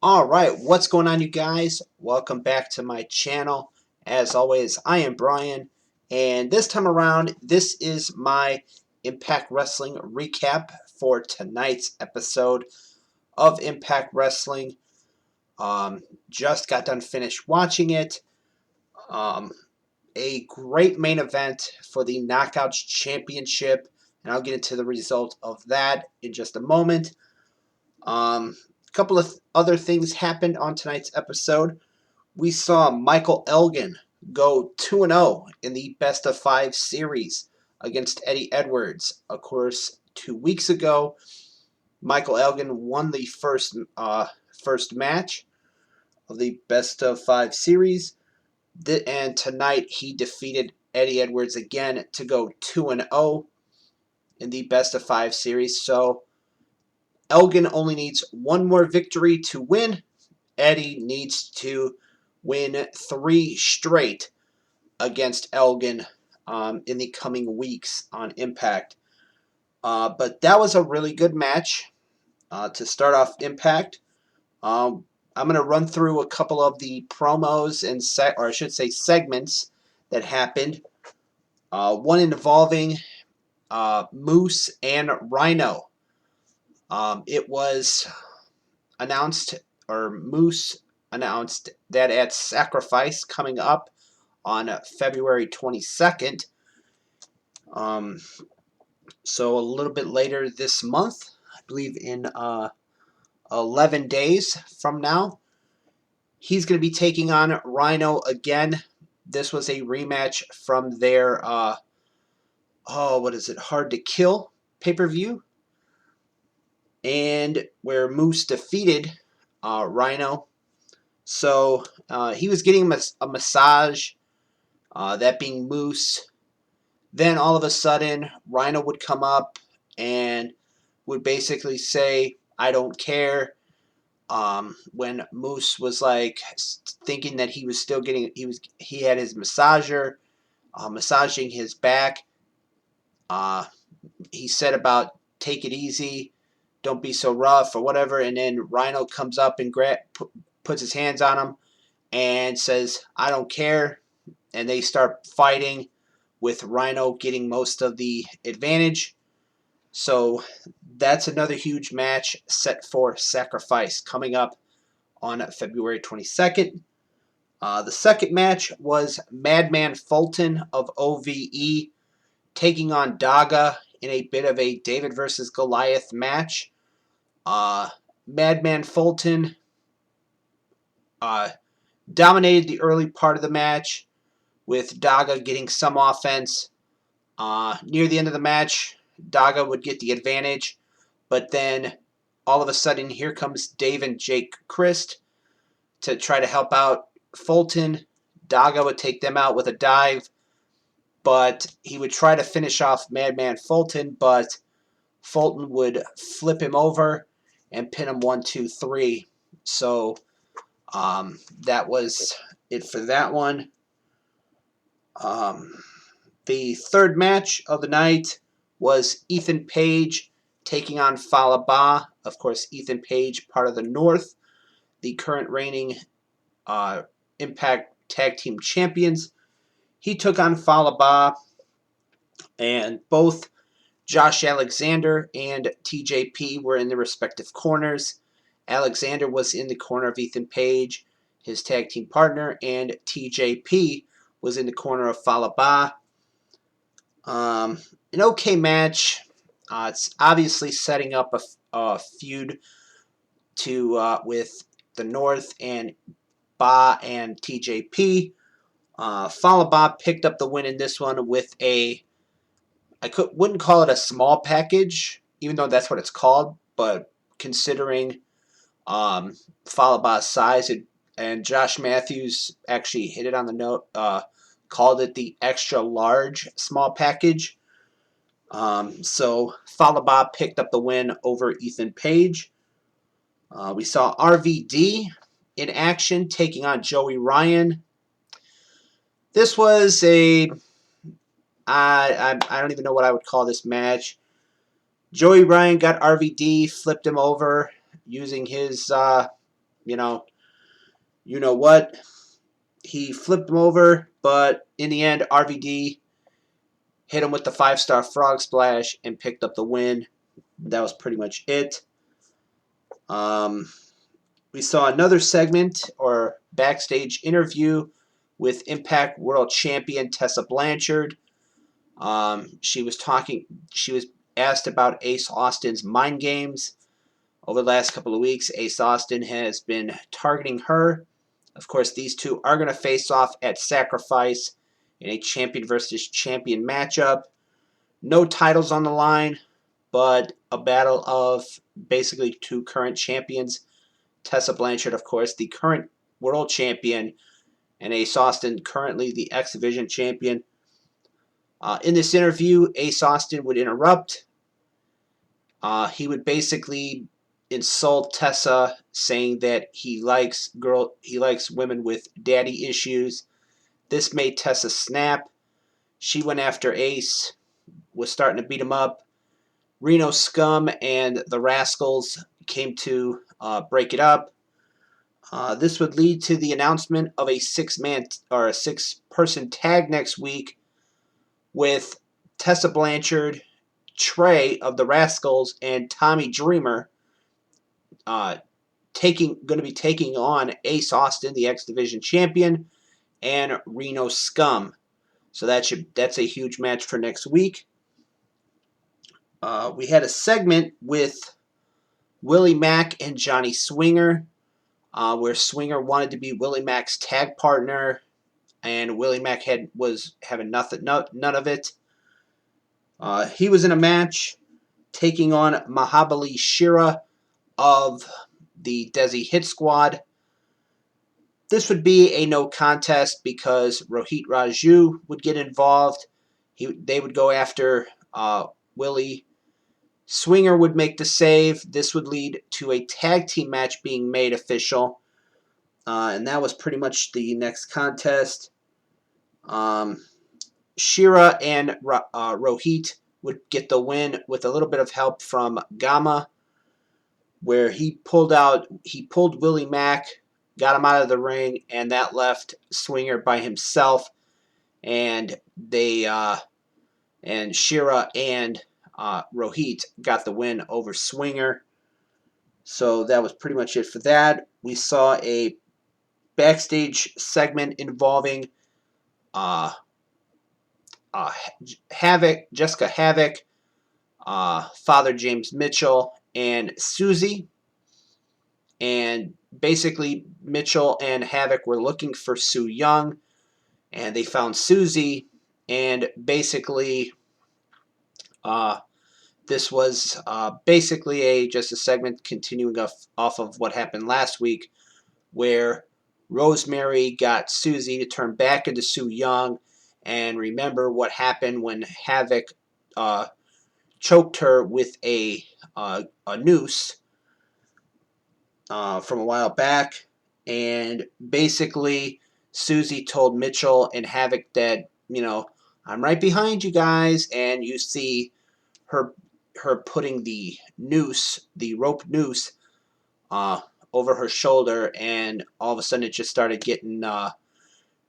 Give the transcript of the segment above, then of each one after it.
Alright, what's going on, you guys? Welcome back to my channel. As always, I am Brian, and this time around, this is my Impact Wrestling recap for tonight's episode of Impact Wrestling. Just got done finished watching it. A great main event for the Knockouts Championship, and I'll get into the result of that in just a moment. Couple of other things happened on tonight's episode. We saw Michael Elgin go 2-0 in the Best of 5 series against Eddie Edwards. Of course, 2 weeks ago, Michael Elgin won the first match of the Best of 5 series, and tonight he defeated Eddie Edwards again to go 2-0 in the Best of 5 series. So Elgin only needs one more victory to win. Eddie needs to win 3 straight against Elgin in the coming weeks on Impact. But that was a really good match to start off Impact. I'm going to run through a couple of the promos and or I should say segments that happened. One involving Moose and Rhino. It was announced, or Moose announced, that at Sacrifice coming up on February 22nd, so a little bit later this month, I believe in 11 days from now, he's going to be taking on Rhino again. This was a rematch from their, Hard to Kill pay-per-view, and where Moose defeated Rhino. So he was getting a massage, that being Moose. Then all of a sudden, Rhino would come up and would basically say, "I don't care." When Moose was like thinking that he was still getting, he had his massager massaging his back. He said about "take it easy, don't be so rough," or whatever, and then Rhino comes up and puts his hands on him and says, "I don't care," and they start fighting with Rhino getting most of the advantage. So that's another huge match set for Sacrifice coming up on February 22nd. The second match was Madman Fulton of OVE taking on Daga in a bit of a David versus Goliath match. Madman Fulton dominated the early part of the match, with Daga getting some offense. Near the end of the match, Daga would get the advantage, but then all of a sudden, here comes Dave and Jake Christ to try to help out Fulton. Daga would take them out with a dive, but he would try to finish off Madman Fulton, but Fulton would flip him over and pin him 1, 2, 3. So that was it for that one. The third match of the night was Ethan Paige taking on Falaba. Of course, Ethan Paige, part of the North, the current reigning Impact Tag Team Champions. He took on Falaba, and both Josh Alexander and TJP were in their respective corners. Alexander was in the corner of Ethan Paige, his tag team partner, and TJP was in the corner of Falaba. An okay match. It's obviously setting up a feud with the North and Ba and TJP. Falaba picked up the win in this one with wouldn't call it a small package, even though that's what it's called, but considering Falaba's size, and Josh Matthews actually hit it on the note, called it the extra large small package. So Falaba picked up the win over Ethan Paige. We saw RVD in action taking on Joey Ryan. This was I don't even know what I would call this match. Joey Ryan got RVD, flipped him over using his you know what? He flipped him over, but in the end, RVD hit him with the 5-star frog splash and picked up the win. That was pretty much it. We saw another segment or backstage interview with Impact World Champion Tessa Blanchard. She was asked about Ace Austin's mind games. Over the last couple of weeks, Ace Austin has been targeting her. Of course, these two are going to face off at Sacrifice in a champion versus champion matchup. No titles on the line, but a battle of basically two current champions. Tessa Blanchard, of course, the current world champion, and Ace Austin, currently the X Division champion. In this interview, Ace Austin would interrupt. He would basically insult Tessa, saying that he likes women with daddy issues. This made Tessa snap. She went after Ace, was starting to beat him up. Rhino Scum and the Rascals came to break it up. This would lead to the announcement of a six-person tag next week with Tessa Blanchard, Trey of the Rascals, and Tommy Dreamer going to be taking on Ace Austin, the X Division champion, and Reno Scum. So that's a huge match for next week. We had a segment with Willie Mack and Johnny Swinger, where Swinger wanted to be Willie Mack's tag partner, and Willie Mack was having none of it. He was in a match taking on Mahabali Shera of the Desi Hit Squad. This would be a no contest because Rohit Raju would get involved. They would go after Willie. Swinger would make the save. This would lead to a tag team match being made official. And that was pretty much the next contest. Shera and Rohit would get the win with a little bit of help from Gama, where he pulled Willie Mack, got him out of the ring, and that left Swinger by himself. And and Shera and Rohit got the win over Swinger. So that was pretty much it for that. We saw a backstage segment involving Jessica Havoc, Father James Mitchell, and Susie. And basically, Mitchell and Havoc were looking for Sooyoung, and they found Susie. And basically, this was basically just a segment continuing off of what happened last week, where Rosemary got Susie to turn back into Sooyoung. And remember what happened when Havoc choked her with a noose from a while back. And basically, Susie told Mitchell and Havoc that, I'm right behind you guys. And you see her putting the rope noose, over her shoulder, and all of a sudden it just started getting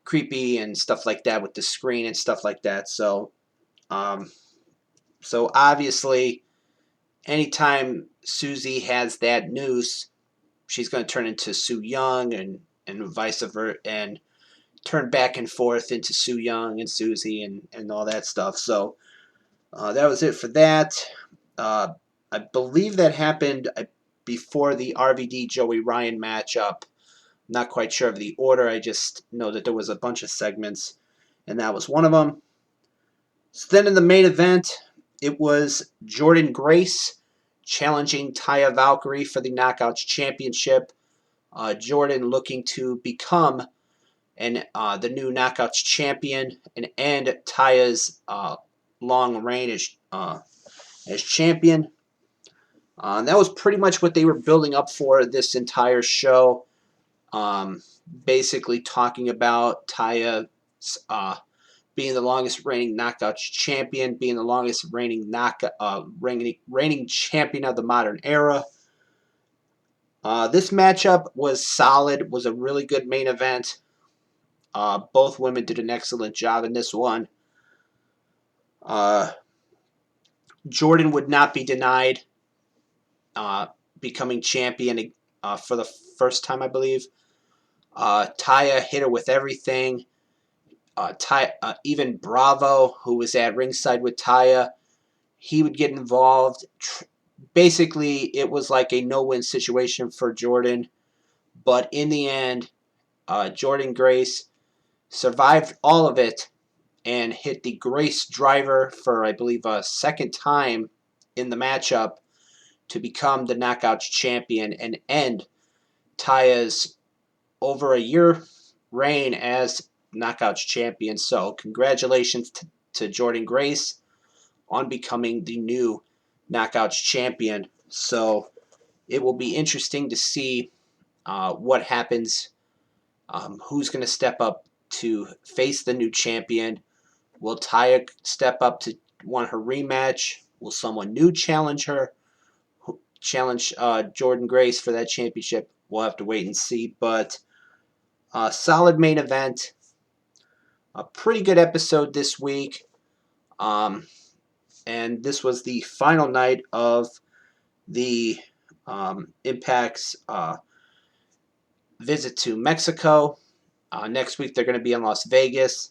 creepy and stuff like that with the screen and stuff like that. So obviously, anytime Susie has that noose, she's going to turn into Sooyoung and vice versa, and turn back and forth into Sooyoung and Susie and all that stuff. So that was it for that. I believe that happened before the RVD Joey Ryan matchup. Not quite sure of the order. I just know that there was a bunch of segments, and that was one of them. So then in the main event, it was Jordan Grace challenging Taya Valkyrie for the Knockouts Championship. Jordan looking to become the new Knockouts Champion and end Taya's long reign as champion. And that was pretty much what they were building up for this entire show. Basically talking about Taya being the longest reigning Knockouts champion, being the longest reigning reigning champion of the modern era. This matchup was solid, was a really good main event. Both women did an excellent job in this one. Jordan would not be denied becoming champion for the first time, I believe. Taya hit her with everything. Even Bravo, who was at ringside with Taya, he would get involved. Basically, it was like a no-win situation for Jordan. But in the end, Jordan Grace survived all of it and hit the Grace driver for, I believe, a second time in the matchup to become the Knockouts champion and end Taya's over a year reign as Knockouts champion. So congratulations to Jordan Grace on becoming the new Knockouts champion. So it will be interesting to see what happens. Who's going to step up to face the new champion? Will Taya step up to want her rematch? Will someone new challenge her? Challenge Jordan Grace for that championship? We'll have to wait and see. But solid main event. A pretty good episode this week. And this was the final night of the Impact's visit to Mexico. Next week they're going to be in Las Vegas.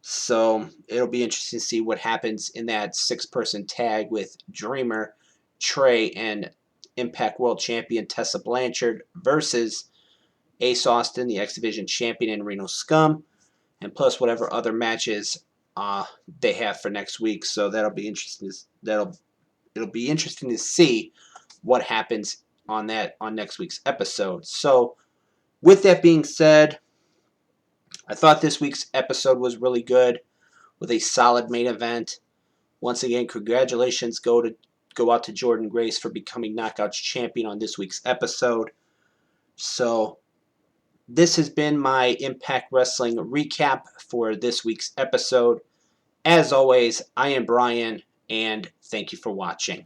So it'll be interesting to see what happens in that 6-person tag with Dreamer, Trey, and Impact World Champion Tessa Blanchard versus Ace Austin, the X Division Champion, and Rhino Scum, and plus whatever other matches they have for next week. So that'll be interesting. It'll be interesting to see what happens on next week's episode. So with that being said, I thought this week's episode was really good with a solid main event. Once again, congratulations go out to Jordan Grace for becoming Knockouts champion on this week's episode. So this has been my Impact Wrestling recap for this week's episode. As always, I am Brian, and thank you for watching.